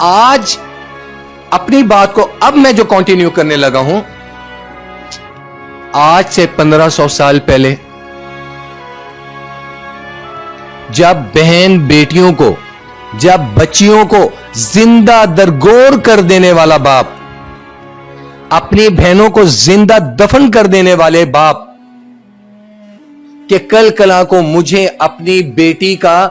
آج اپنی بات کو اب میں جو کنٹینیو کرنے لگا ہوں، آج سے 1500 سال پہلے جب بہن بیٹیوں کو، جب بچیوں کو زندہ درگور کر دینے والا باپ، اپنی بہنوں کو زندہ دفن کر دینے والے باپ، کہ کل کلا کو مجھے اپنی بیٹی کا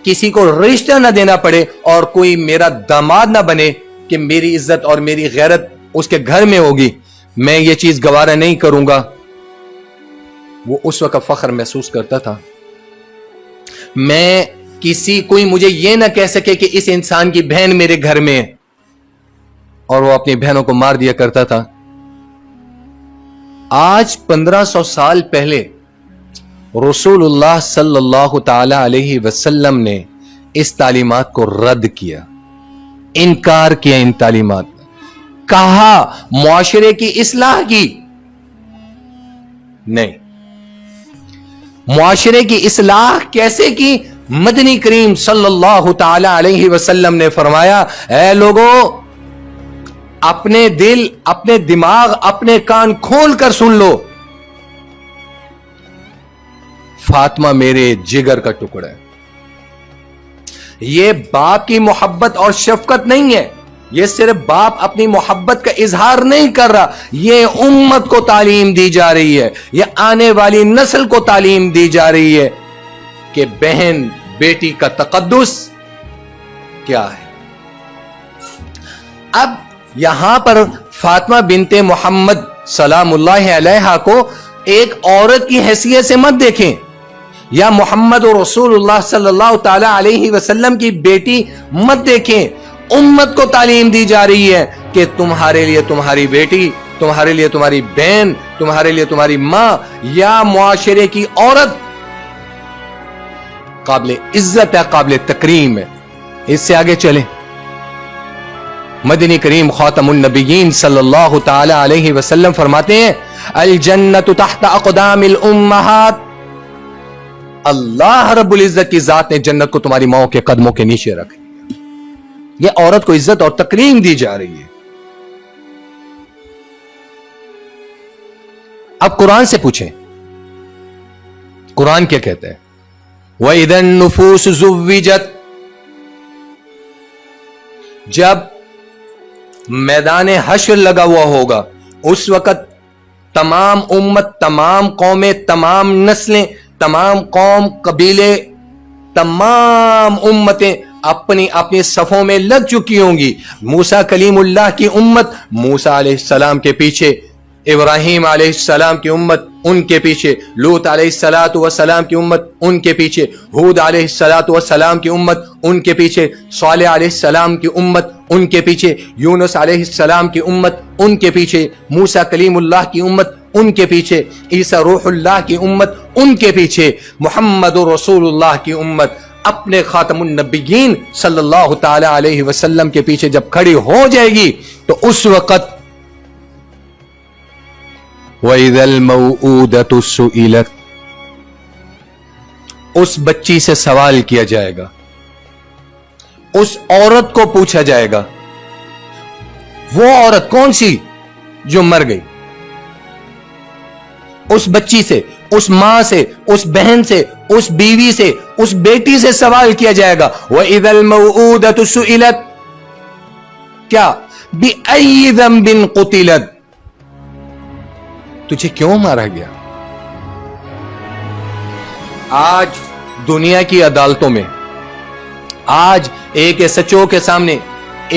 کسی کو رشتہ نہ دینا پڑے اور کوئی میرا داماد نہ بنے کہ میری عزت اور میری غیرت اس کے گھر میں ہوگی، میں یہ چیز گوارا نہیں کروں گا، وہ اس وقت فخر محسوس کرتا تھا۔ میں کوئی مجھے یہ نہ کہہ سکے کہ اس انسان کی بہن میرے گھر میں ہے، اور وہ اپنی بہنوں کو مار دیا کرتا تھا۔ آج 1500 سال پہلے رسول اللہ صلی اللہ تعالی علیہ وسلم نے اس تعلیمات کو رد کیا، انکار کیا ان تعلیمات، کہا معاشرے کی اصلاح کی، نہیں۔ معاشرے کی اصلاح کیسے کی؟ مدنی کریم صلی اللہ تعالی علیہ وسلم نے فرمایا، اے لوگوں، اپنے دل، اپنے دماغ، اپنے کان کھول کر سن لو، فاطمہ میرے جگر کا ٹکڑا ہے۔ یہ باپ کی محبت اور شفقت نہیں ہے، یہ صرف باپ اپنی محبت کا اظہار نہیں کر رہا، یہ امت کو تعلیم دی جا رہی ہے، یہ آنے والی نسل کو تعلیم دی جا رہی ہے کہ بہن بیٹی کا تقدس کیا ہے۔ اب یہاں پر فاطمہ بنت محمد سلام اللہ علیہا کو ایک عورت کی حیثیت سے مت دیکھیں، یا محمد رسول اللہ صلی اللہ تعالی علیہ وسلم کی بیٹی مت دیکھیں۔ امت کو تعلیم دی جا رہی ہے کہ تمہارے لیے تمہاری بیٹی، تمہارے لیے تمہاری بہن، تمہارے لیے تمہاری ماں یا معاشرے کی عورت قابل عزت ہے، قابل تکریم ہے۔ اس سے آگے چلیں، مدنی کریم خاتم النبیین صلی اللہ تعالی علیہ وسلم فرماتے ہیں، الجنت تحت اقدام الامہات، اللہ رب العزت کی ذات نے جنت کو تمہاری ماؤں کے قدموں کے نیچے رکھ، یہ عورت کو عزت اور تکریم دی جا رہی ہے۔ اب قرآن سے پوچھیں، قرآن کیا کہتا ہے؟ وَإِذَا النُّفُوسُ زُوِّجَتْ، جب میدان حشر لگا ہوا ہوگا اس وقت تمام امت، تمام قومیں، تمام نسلیں، تمام قوم، قبیلے، تمام امتیں اپنی اپنی صفوں میں لگ چکی ہوں گی۔ موسیٰ کلیم اللہ کی امت موسیٰ علیہ السلام کے پیچھے، ابراہیم علیہ السلام کی امت ان کے پیچھے، لوط علیہ السلام کی امت ان کے پیچھے، ہود علیہ السلام کی امت ان کے پیچھے، صالح علیہ السلام کی امت ان کے پیچھے، یونس علیہ السلام کی امت ان کے پیچھے، موسیٰ کلیم اللہ کی امت ان کے پیچھے، عیسیٰ روح اللہ کی امت ان کے پیچھے، محمد رسول اللہ کی امت اپنے خاتم النبیین صلی اللہ تعالی علیہ وسلم کے پیچھے جب کھڑی ہو جائے گی تو اس وقت وَإِذَا الْمَوْءُودَةُ سُئِلَتْ، اس بچی سے سوال کیا جائے گا، اس عورت کو پوچھا جائے گا۔ وہ عورت کون سی جو مر گئی؟ اس بچی سے، اس ماں سے، اس بہن سے، اس بیوی سے، اس بیٹی سے سوال کیا جائے گا۔ وَإِذَا الْمَوْءُودَةُ سُئِلَتْ، کیا بِأَيِّ ذَنبٍ قُتِلَتْ، تجھے کیوں مارا گیا؟ آج دنیا کی عدالتوں میں، آج ایک ایس ایچ او کے سامنے،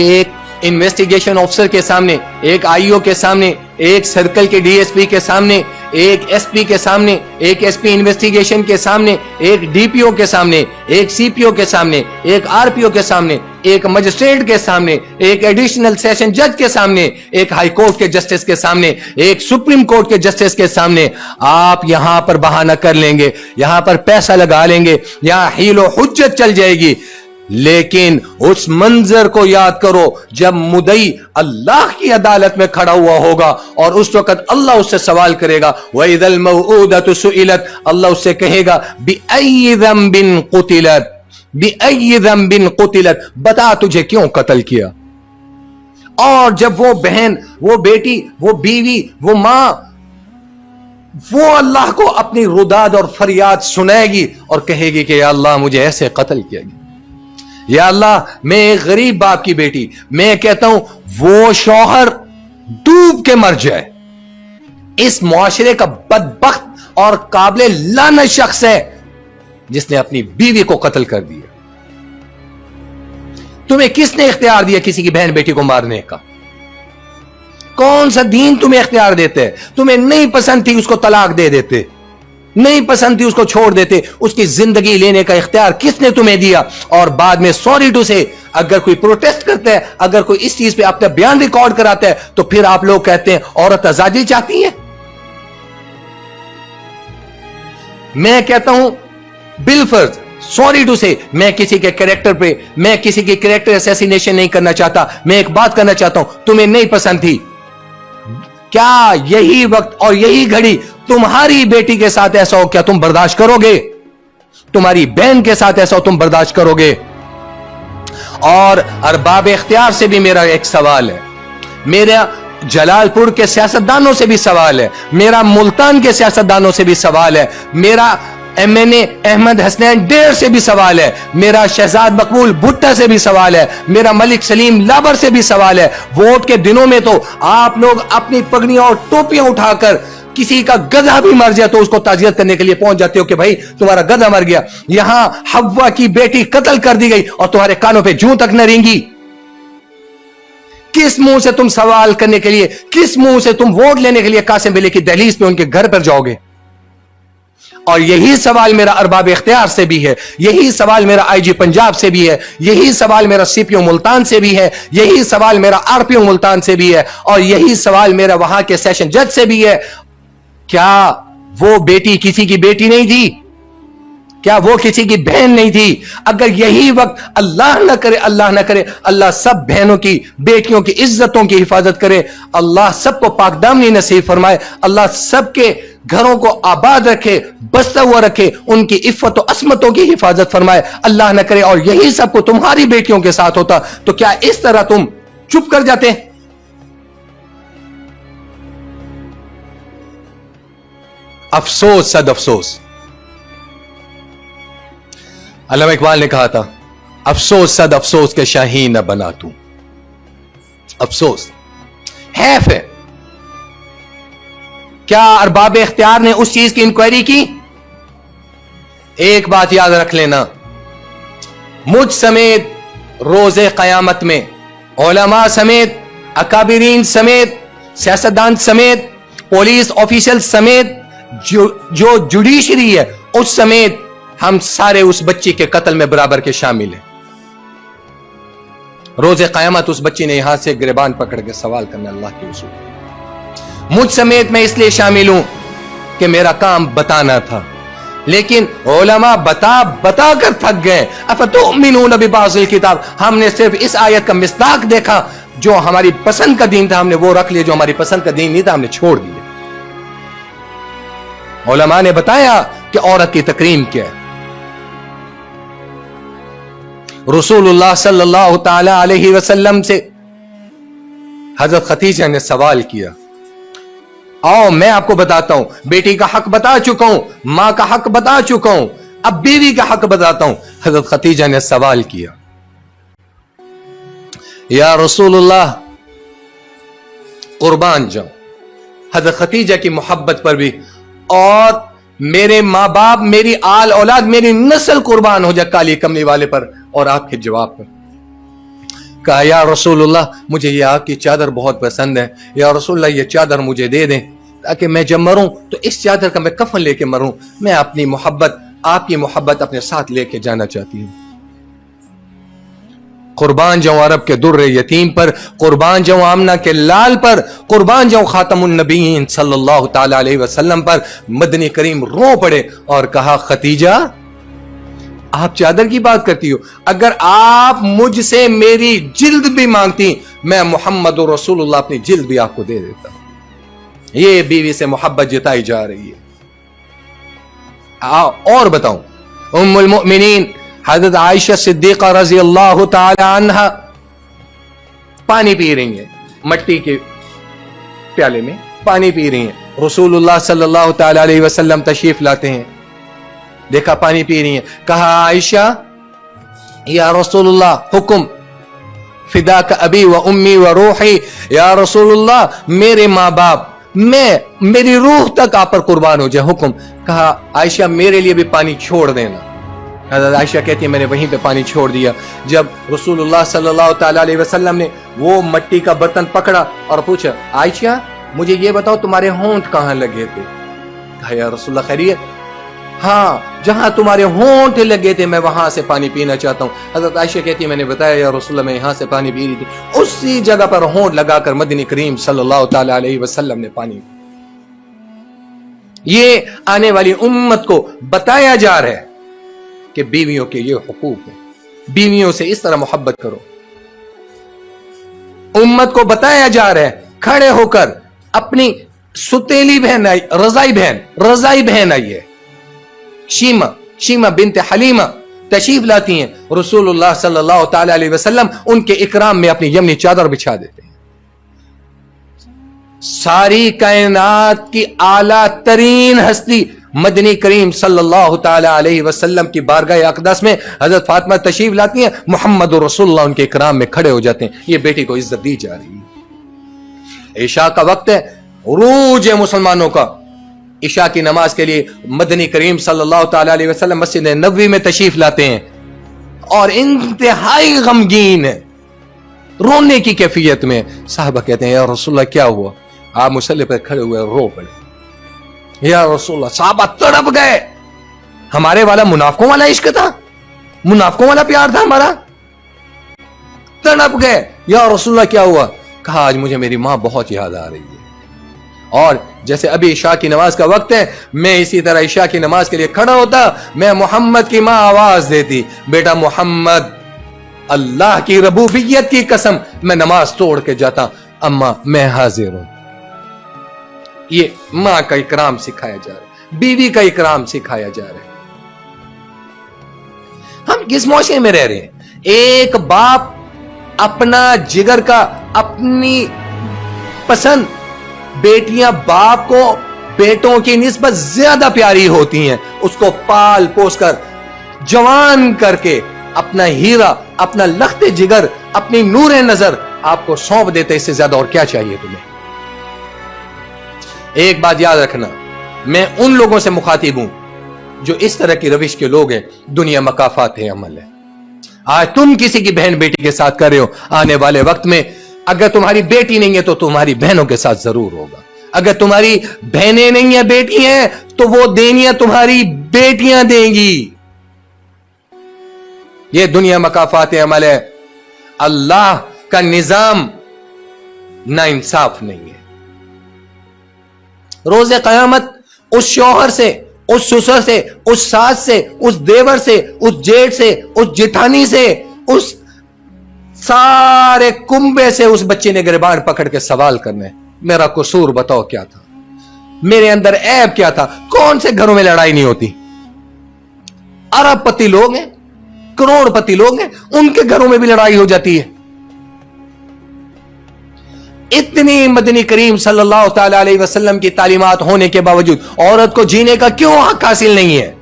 ایک انویسٹیگیشن آفیسر کے سامنے، ایک آئی او کے سامنے، ایک سرکل کے ڈی ایس پی کے سامنے، ایک ایس پی کے سامنے، ایک ایس پی انویسٹیگیشن کے سامنے، ایک ڈی پی او کے سامنے، ایک سی پی او کے سامنے، ایک آر پی او کے سامنے، ایک مجسٹریٹ کے سامنے، ایک ایڈیشنل سیشن جج کے سامنے، ایک ہائی کورٹ کے جسٹس کے سامنے، ایک سپریم کورٹ کے جسٹس کے سامنے آپ یہاں پر بہانہ کر لیں گے، یہاں پر پیسہ لگا لیں گے، یہاں حیل و حجت چل جائے گی، لیکن اس منظر کو یاد کرو جب مدعی اللہ کی عدالت میں کھڑا ہوا ہوگا اور اس وقت اللہ اس سے سوال کرے گا، وَإِذَا الْمَوْءُودَةُ سُئِلَتْ، اللہ اس سے کہے گا بِأَيِّ ذَنبٍ قُتِلَتْ، बिअय्यि ज़ंबिन क़ुतिलत, बता तुझे क्यों कत्ल किया। और जब वो बहन, वो बेटी, वो बीवी, वो मां, वो अल्लाह को अपनी रुदाद और फरियाद सुनाएगी और कहेगी कि या अल्लाह मुझे ऐसे कत्ल किया गया, या अल्लाह मैं एक गरीब बाप की बेटी, मैं कहता हूं वो शौहर डूब के मर जाए। इस मुआशरे का बदबख्त और काबिल लानत शख्स है जिसने अपनी बीवी को कत्ल कर दिया। तुम्हें किसने इख्तियार दिया किसी की बहन बेटी को मारने का? कौन सा दीन तुम्हें इख्तियार देते है? तुम्हें नहीं पसंद थी उसको तलाक दे देते, नहीं पसंद थी उसको छोड़ देते। उसकी जिंदगी लेने का इख्तियार किसने तुम्हें दिया? और बाद में सॉरी टू से अगर कोई प्रोटेस्ट करता है, अगर कोई इस चीज पे अपना बयान रिकॉर्ड कराता है, तो फिर आप लोग कहते हैं औरत आजादी चाहती है। मैं कहता हूं बिलफर्ज, सॉरी टू से, मैं किसी के कैरेक्टर पे, मैं किसी की कैरेक्टर असैसिनेशन नहीं करना चाहता। मैं एक बात करना चाहता हूं, तुम्हें नहीं पसंद थी, क्या यही वक्त और यही घड़ी तुम्हारी बेटी के साथ ऐसा हो, क्या तुम बर्दाश्त करोगे? तुम्हारी बहन के साथ ऐसा हो, तुम बर्दाश्त करोगे? और अरबाब इख्तियार से भी मेरा एक सवाल है, मेरा जलालपुर के सियासतदानों से भी सवाल है, मेरा मुल्तान के सियासतदानों से भी सवाल है, मेरा MNA अहमद हसनैन डेर से भी सवाल है, मेरा शहजाद मकबूल भुट्टा से भी सवाल है, मेरा मलिक सलीम लाबर से भी सवाल है। वोट के दिनों में तो आप लोग अपनी पगड़ियां और टोपियां उठाकर किसी का गधा भी मर जाए तो उसको ताजियत करने के लिए पहुंच जाते हो कि भाई तुम्हारा गधा मर गया। यहां हव्वा की बेटी कत्ल कर दी गई और तुम्हारे कानों पे जूं तक न रेंगी। किस मुंह से तुम सवाल करने के लिए, किस मुंह से तुम वोट लेने के लिए कासिम बिले की दहलीज पे उनके घर पर जाओगे? और यही सवाल मेरा अरबाब इख्तियार से भी है, यही सवाल मेरा IG पंजाब से भी है, यही सवाल मेरा CPO मुल्तान से भी है, यही सवाल मेरा RPO मुल्तान से भी है, और यही सवाल मेरा वहां के सेशन जज से भी है। क्या वो बेटी किसी की बेटी नहीं थी? क्या वो किसी की बहन नहीं थी? अगर यही वक्त, अल्लाह ना करे, अल्लाह ना करे, अल्लाह सब बहनों की, बेटियों की इज्जतों की हिफाजत करे, अल्लाह सबको पाकदामनी नसीब फरमाए, अल्लाह सबके घरों को आबाद रखे, बसता हुआ रखे, उनकी इफ्फत और असमतों की हिफाजत फरमाए, अल्लाह ना करे। और यही सबको तुम्हारी बेटियों के साथ होता तो क्या इस तरह तुम चुप कर जाते? अफसोस, सद अफसोस। अल्लामा इकबाल ने कहा था, अफसोस सद अफसोस के शाहीन न बना तू। अफसोस, हैफ है। क्या अरबाब इख्तियार ने उस चीज की इंक्वायरी की? एक बात याद रख लेना, मुझ समेत रोजे कयामत में, उलमा समेत, अकाबिरीन समेत, सियासतदान समेत, पुलिस ऑफिशियल समेत, जो जुडिशरी है उस समेत, हम सारे उस बच्ची के कत्ल में बराबर के शामिल हैं। रोजे कयामत उस बच्ची ने यहां से गिरबान पकड़ के सवाल करना, अल्लाह के रसूल। मुझ समेत मैं इसलिए शामिल हूं कि मेरा काम बताना था, लेकिन उलमा बता बता कर थक गए। अफतुमिनून बिबाज़िल किताब, हमने सिर्फ इस आयत का मिस्दाक देखा, जो हमारी पसंद का दीन था हमने वो रख लिया, जो हमारी पसंद का दीन नहीं था हमने छोड़ दिया। उलमा ने बताया कि औरत की तकरीम क्या है। रसूलुल्लाह सल्लल्लाहु ताला अलैहि वसल्लम से हजरत खतीजा ने सवाल किया, आओ मैं आपको बताता हूं, बेटी का हक बता चुका हूं, मां का हक बता चुका हूं, अब बीवी का हक बताता हूं। हजरत खतीजा ने सवाल किया, या रसूलुल्लाह कुर्बान जाऊं। हजरत खतीजा की मोहब्बत पर भी, और मेरे मां बाप, मेरी आल औलाद, मेरी नस्ल कुर्बान हो जाए काली कमली वाले पर। और आपके जवाब पर कहा, या रसूलुल्लाह मुझे ये आपकी चादर बहुत पसंद है, या रसूलुल्लाह ये चादर मुझे दे दें ताकि मैं जब मरूं तो इस चादर का मैं कफन लेके मरूं। मैं अपनी मोहब्बत, आपकी मोहब्बत अपने साथ लेके जाना चाहती हूं। कुर्बान जाऊं अरब के दुर्रे यतीम पर, कुर्बान जाऊं आमना के लाल पर, कुर्बान जाऊं खातमुन नबीयीन सल्लल्लाहु ताला अलैहि वसल्लम पर। मदनी करीम रो पड़े और कहा, खतीजा आप चादर की बात करती हो, अगर आप मुझसे मेरी जिल्द भी मांगती, मैं मोहम्मद रसूलुल्लाह अपनी जिल्द भी आपको दे देता। ये बीवी से मोहब्बत जताई जा रही है। और बताऊं, उम्मुल मुमिनीन हजरत आयशा सिद्दीका रजी अल्लाह ताला अन्हा पानी पी रही हैं, मट्टी के प्याले में पानी पी रही हैं। रसूलुल्लाह सल्लल्लाहु ताला अलैहि वसल्लम तशरीफ लाते हैं, देखा पानी पी रही हैं, कहा आयशा या रसूलुल्लाह हुक्म फिदा का अबी व उम्मी व रूही, या रसूलुल्लाह मेरे माँ बाप, मैं मेरी रूह तक आप पर कुर्बान हो जाए, हुक्म। कहा आयशा मेरे लिए भी पानी छोड़ देना। हज़रत आयशा कहती है मैंने वहीं पे पानी छोड़ दिया। जब रसूलुल्लाह सल्लल्लाहु ताला अलैहि वसल्लम ने वो मट्टी का बर्तन पकड़ा और पूछा आयशा मुझे ये बताओ तुम्हारे होंठ कहां लगे थे? कहा या रसूलुल्लाह खैरियत? हाँ, जहां तुम्हारे होंठ लगे थे मैं वहां से पानी पीना चाहता हूं। हज़रत आयशा कहती है मैंने बताया या रसूलुल्लाह मैं यहां से पानी पी रही थी। उसी जगह पर होंठ लगाकर मदनी करीम सल्लल्लाहु ताला अलैहि वसल्लम ने पानी। ये आने वाली उम्मत को बताया जा रहा है कि बीवियों के ये हुकूक है, बीवियों से इस तरह मोहब्बत करो। उम्मत को बताया जा रहा है, खड़े होकर अपनी सुतेली बहन आई, रजाई बहन आई है, शीमा बिन्त हलीमा तशरीफ लाती हैं। रसूलुल्लाह सल्लल्लाहु ताला अलैहि वसल्लम उनके इकराम में अपनी यमनी चादर बिछा देते हैं। सारी कायनात की आला तरीन हस्ती मदनी करीम सल्लल्लाहु ताला अलैहि वसल्लम की बारगाह अक़दस में हजरत फातिमा तशरीफ लाती हैं, मोहम्मद रसूलुल्लाह उनके इकराम में खड़े हो जाते हैं। ये बेटी को इज्जत दी जा रही है। इशा का वक्त है, उरूज है मुसलमानों का। इशा की नमाज के लिए मदनी करीम सल्लल्लाहु ताला अलैहि वसल्लम मस्जिद नबवी में तशरीफ लाते हैं और इंतहाई गमगीन है, रोने की कैफियत में। साहबा कहते हैं या रसूलुल्लाह क्या हुआ? आप मुसल्ले पर खड़े हुए रो पड़े। या रसूलुल्लाह, साहबा तड़प गए। हमारे वाला मुनाफिकों वाला इश्क था, मुनाफिकों वाला प्यार था हमारा, तड़प गए। या रसूलुल्लाह क्या हुआ? कहा आज मुझे मेरी मां बहुत याद आ रही है। और जैसे अभी इशा की नमाज का वक्त है, मैं इसी तरह इशा की नमाज के लिए खड़ा होता, मैं मोहम्मद की मां आवाज देती, बेटा मोहम्मद, अल्लाह की रबूबियत की कसम मैं नमाज तोड़ के जाता, अम्मा मैं हाजिर हूं। ये मां का इकराम सिखाया जा रहा है, बीवी का इकराम सिखाया जा रहा है। हम किस मौके में रह रहे हैं? एक बाप अपना जिगर का, अपनी पसंद, बेटियां बाप को बेटों की निस्बत ज्यादा प्यारी होती हैं, उसको पाल पोस कर जवान करके अपना हीरा, अपना लख्ते जिगर, अपनी नूरे नजर आपको सौंप देते। इससे ज्यादा और क्या चाहिए तुम्हें? एक बात याद रखना, मैं उन लोगों से मुखातिब हूं जो इस तरह की रविश के लोग हैं। दुनिया मकाफात है, अमल है। आज तुम किसी की बहन बेटी के साथ कर रहे हो, आने वाले वक्त में अगर तुम्हारी बेटी नहीं है तो तुम्हारी बहनों के साथ जरूर होगा। अगर तुम्हारी बहनें नहीं है, बेटी हैं, तो वो देनियां तुम्हारी बेटियां देंगी। ये दुनिया मकाफात अमल है। अल्लाह का निजाम ना इंसाफ नहीं है। रोज़े क़यामत उस शौहर से, उस ससुर से, उस सास से, उस देवर से, उस जेठ से, उस जिठानी से, उस सारे कुंबे से उस बच्चे ने गिरबान पकड़ के सवाल करने, मेरा कसूर बताओ क्या था, मेरे अंदर ऐब क्या था। कौन से घरों में लड़ाई नहीं होती? अरबपति लोग हैं, करोड़पति लोग हैं, उनके घरों में भी लड़ाई हो जाती है। इतनी मदनी करीम सल्लल्लाहु ताला अलैहि वसल्लम की तालीमात होने के बावजूद औरत को जीने का क्यों हक हासिल नहीं है?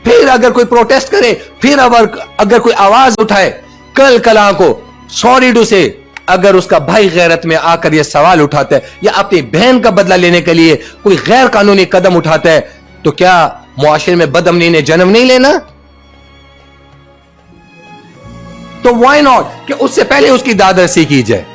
फिर अगर कोई प्रोटेस्ट करे, फिर अगर कोई आवाज उठाए, कल कला को सॉरी टू से, अगर उसका भाई गैरत में आकर यह सवाल उठाता है या अपनी बहन का बदला लेने के लिए कोई गैर कानूनी कदम उठाता है, तो क्या मुआशरे में बदअमनी ने जन्म नहीं लेना? तो व्हाई नॉट कि उससे पहले उसकी दादरसी की जाए।